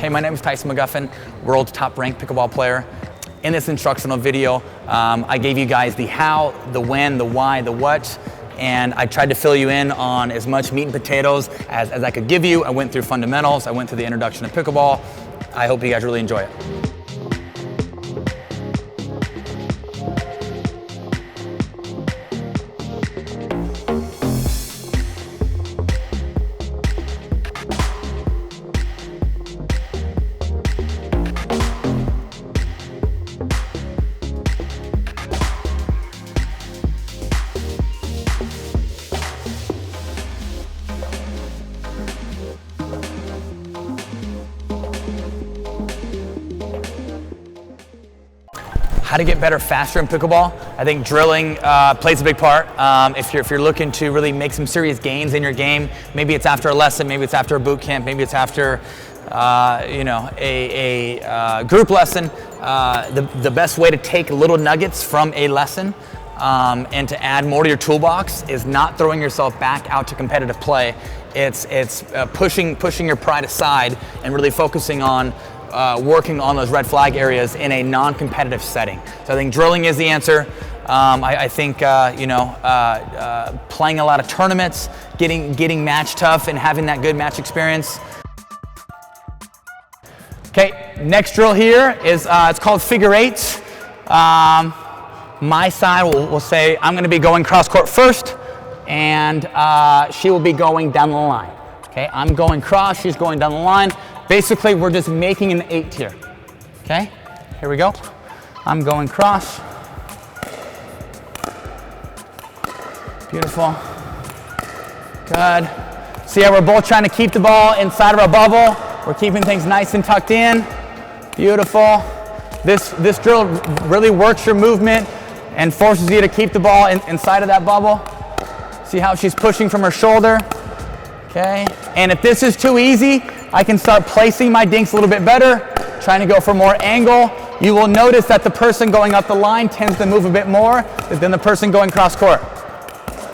Hey, my name is Tyson McGuffin, world's top-ranked pickleball player. In this instructional video, I gave you guys the how, the when, the why, the what, and I tried to fill you in on as much meat and potatoes as I could give you. I went through fundamentals, I went through the introduction to pickleball. I hope you guys really enjoy it. How to get better faster in pickleball. I think drilling plays a big part. If you're looking to really make some serious gains in your game, maybe it's after a lesson, maybe it's after a boot camp, maybe it's after a group lesson. The best way to take little nuggets from a lesson and to add more to your toolbox is not throwing yourself back out to competitive play. It's pushing your pride aside and really focusing on working on those red flag areas in a non-competitive setting. So I think drilling is the answer. I think playing a lot of tournaments, getting match tough and having that good match experience. Okay, next drill here is it's called figure eights. My side will say I'm going to be going cross court first, and she will be going down the line. Okay, I'm going cross, she's going down the line. Basically, we're just making an 8 here. Okay, here we go. I'm going cross. Beautiful. Good. See how we're both trying to keep the ball inside of our bubble. We're keeping things nice and tucked in. Beautiful. This drill really works your movement and forces you to keep the ball inside of that bubble. See how she's pushing from her shoulder. Okay, and if this is too easy, I can start placing my dinks a little bit better, trying to go for more angle. You will notice that the person going up the line tends to move a bit more than the person going cross court.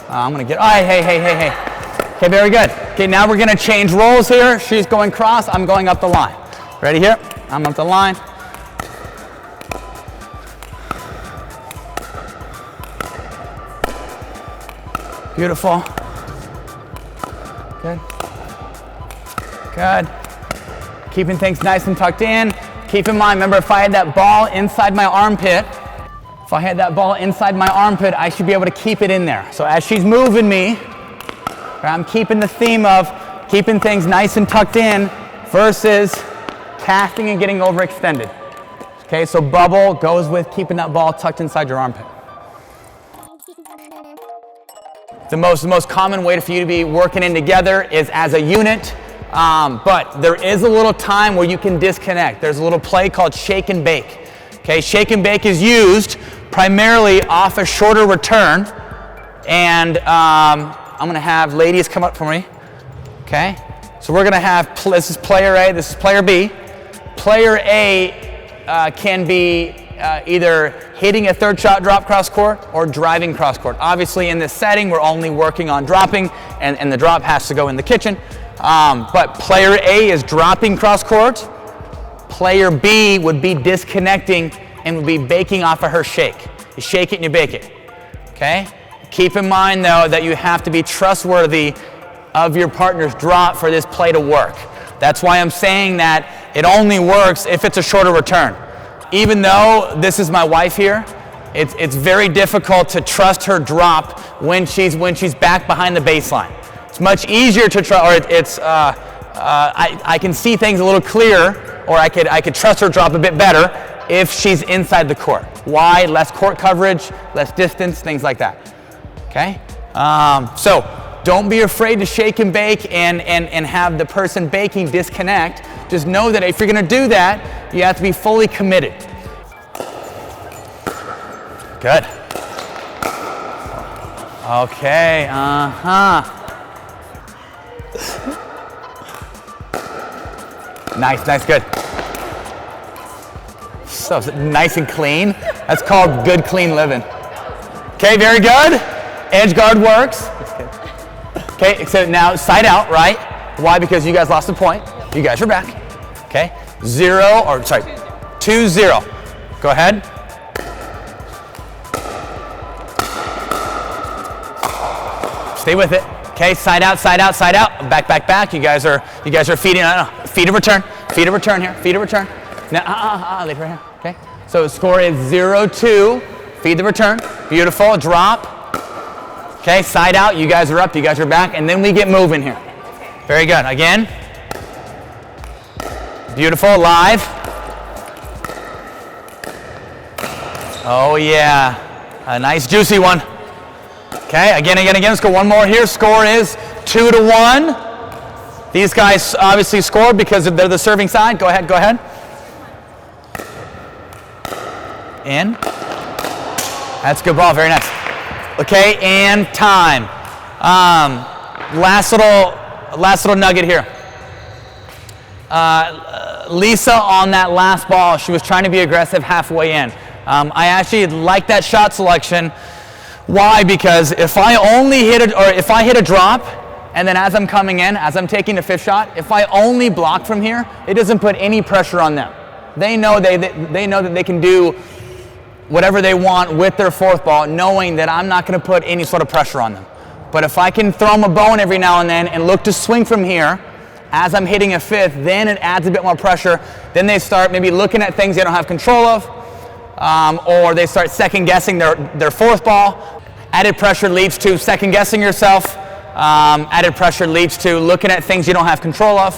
I'm gonna get, all right, hey. Okay, very good. Okay, now we're gonna change roles here. She's going cross, I'm going up the line. Ready here? I'm up the line. Beautiful. Good. Good. Keeping things nice and tucked in. Keep in mind, remember, if I had that ball inside my armpit, I should be able to keep it in there. So as she's moving me, I'm keeping the theme of keeping things nice and tucked in versus casting and getting overextended. Okay, so bubble goes with keeping that ball tucked inside your armpit. The most common way for you to be working in together is as a unit, but there is a little time where you can disconnect. There's a little play called shake and bake. Okay, shake and bake is used primarily off a shorter return, and I'm going to have ladies come up for me. Okay, so we're going to have, this is player A, this is player B. Player A can be either hitting a third shot drop cross court or driving cross court. Obviously in this setting we're only working on dropping, and the drop has to go in the kitchen. But player A is dropping cross court. Player B would be disconnecting and would be baking off of her shake. You shake it and you bake it. Okay? Keep in mind though that you have to be trustworthy of your partner's drop for this play to work. That's why I'm saying that it only works if it's a shorter return. Even though this is my wife here, it's very difficult to trust her drop when she's back behind the baseline. It's much easier to trust, or I can see things a little clearer, or I could trust her drop a bit better if she's inside the court. Why? Less court coverage, less distance, things like that. Okay? So don't be afraid to shake and bake and have the person baking disconnect. Just know that if you're going to do that, you have to be fully committed. Good. Okay, Nice, good. So nice and clean. That's called good, clean living. Okay, very good. Edge guard works. Okay, except now side out, right? Why? Because you guys lost the point. You guys are back. Okay, 2-0. Go ahead. Stay with it. Okay, side out, side out, side out. Back, back, back. You guys are feeding. Feed a return. Feed a return here. Feed a return. Now, leave right here. Okay. So the score is 0-2. Feed the return. Beautiful. Drop. Okay, side out. You guys are up. You guys are back, and then we get moving here. Very good. Again. Beautiful. Live. Oh yeah. A nice juicy one. Okay, again. Let's go one more here. Score is 2-1. These guys obviously scored because they're the serving side. Go ahead. In. That's a good ball. Very nice. Okay, and time. Last little nugget here. Lisa on that last ball, she was trying to be aggressive halfway in. I actually like that shot selection. Why? Because if I hit a drop, and then as I'm coming in, as I'm taking the fifth shot, if I only block from here, it doesn't put any pressure on them. They know they know that they can do whatever they want with their fourth ball, knowing that I'm not going to put any sort of pressure on them. But if I can throw them a bone every now and then and look to swing from here, as I'm hitting a fifth, then it adds a bit more pressure. Then they start maybe looking at things they don't have control of, or they start second guessing their fourth ball. Added pressure leads to second guessing yourself. Added pressure leads to looking at things you don't have control of.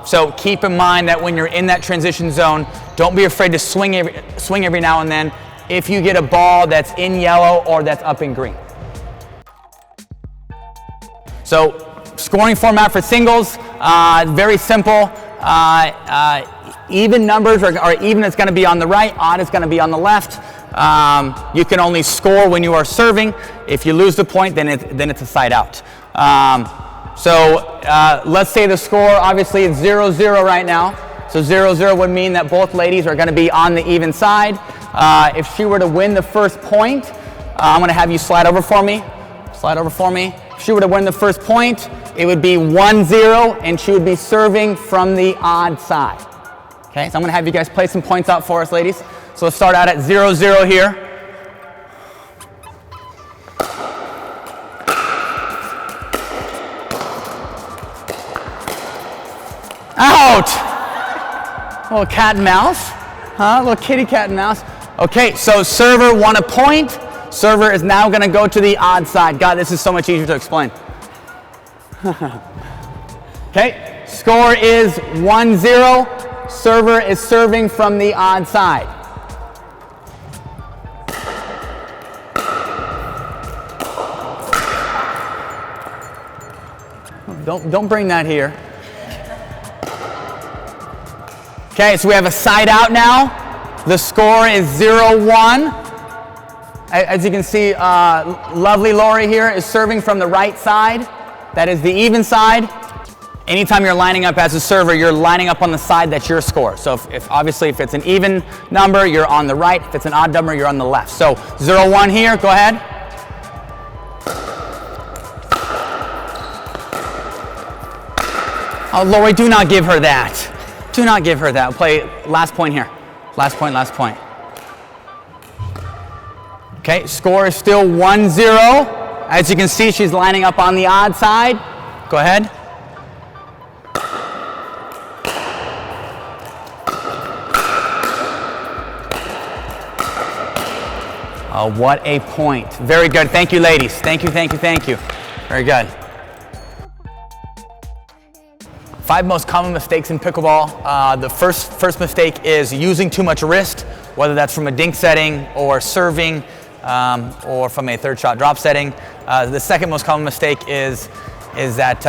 So keep in mind that when you're in that transition zone, don't be afraid to swing every now and then if you get a ball that's in yellow or that's up in green. So scoring format for singles, very simple. Even numbers are even is going to be on the right, odd is going to be on the left. You can only score when you are serving. If you lose the point, then it's a side out. So let's say the score, obviously it's 0-0 right now. So 0-0 would mean that both ladies are going to be on the even side. If she were to win the first point, I'm going to have you slide over for me. If she were to win the first point, it would be 1-0, and she would be serving from the odd side. Okay, so I'm going to have you guys play some points out for us, ladies. So let's start out at 0-0 here. Out! Little cat and mouse. Little kitty cat and mouse. Okay, so server won a point. Server is now going to go to the odd side. God, this is so much easier to explain. Okay, score is 1-0. Server is serving from the odd side. Don't bring that here. Okay, so we have a side out now. The score is 0-1. As you can see, lovely Lori here is serving from the right side. That is the even side. Anytime you're lining up as a server, you're lining up on the side that's your score. So if obviously if it's an even number, you're on the right. If it's an odd number, you're on the left. So 0-1 here, go ahead. Oh, Lori, do not give her that. Do not give her that. We'll play last point here. Last point. Okay, score is still 1-0. As you can see, she's lining up on the odd side. Go ahead. Oh, what a point. Very good. Thank you, ladies. Thank you. Very good. 5 most common mistakes in pickleball. The first mistake is using too much wrist, whether that's from a dink setting or serving or from a third shot drop setting. The second most common mistake is that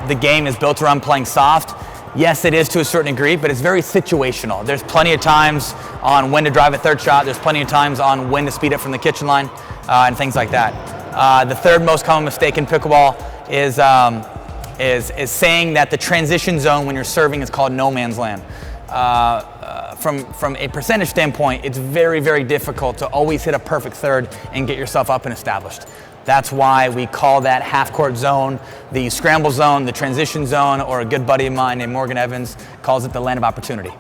the game is built around playing soft. Yes, it is to a certain degree, but it's very situational. There's plenty of times on when to drive a third shot. There's plenty of times on when to speed up from the kitchen line and things like that. The third most common mistake in pickleball is saying that the transition zone when you're serving is called no man's land. From a percentage standpoint, it's very, very difficult to always hit a perfect third and get yourself up and established. That's why we call that half-court zone the scramble zone, the transition zone, or a good buddy of mine named Morgan Evans calls it the land of opportunity.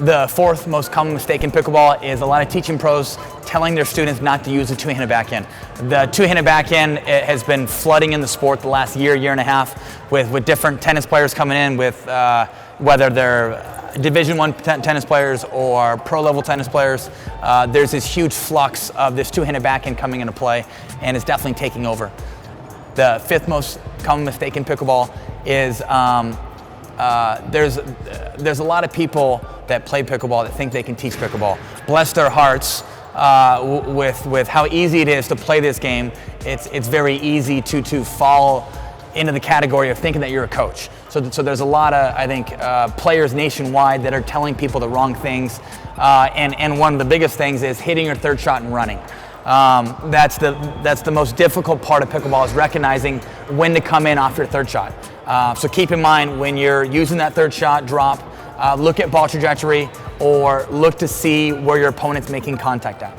The fourth most common mistake in pickleball is a lot of teaching pros telling their students not to use the two-handed backhand. The two-handed backhand has been flooding in the sport the last year and a half with different tennis players coming in with whether they're Division I tennis players or pro-level tennis players. There's this huge flux of this two-handed backhand coming into play, and it's definitely taking over. The fifth most common mistake in pickleball is there's a lot of people that play pickleball that think they can teach pickleball. Bless their hearts with how easy it is to play this game. It's very easy to fall into the category of thinking that you're a coach. So there's a lot of, I think, players nationwide that are telling people the wrong things. And one of the biggest things is hitting your third shot and running. That's the most difficult part of pickleball, is recognizing when to come in off your third shot. So keep in mind when you're using that third shot, drop, look at ball trajectory, or look to see where your opponent's making contact at.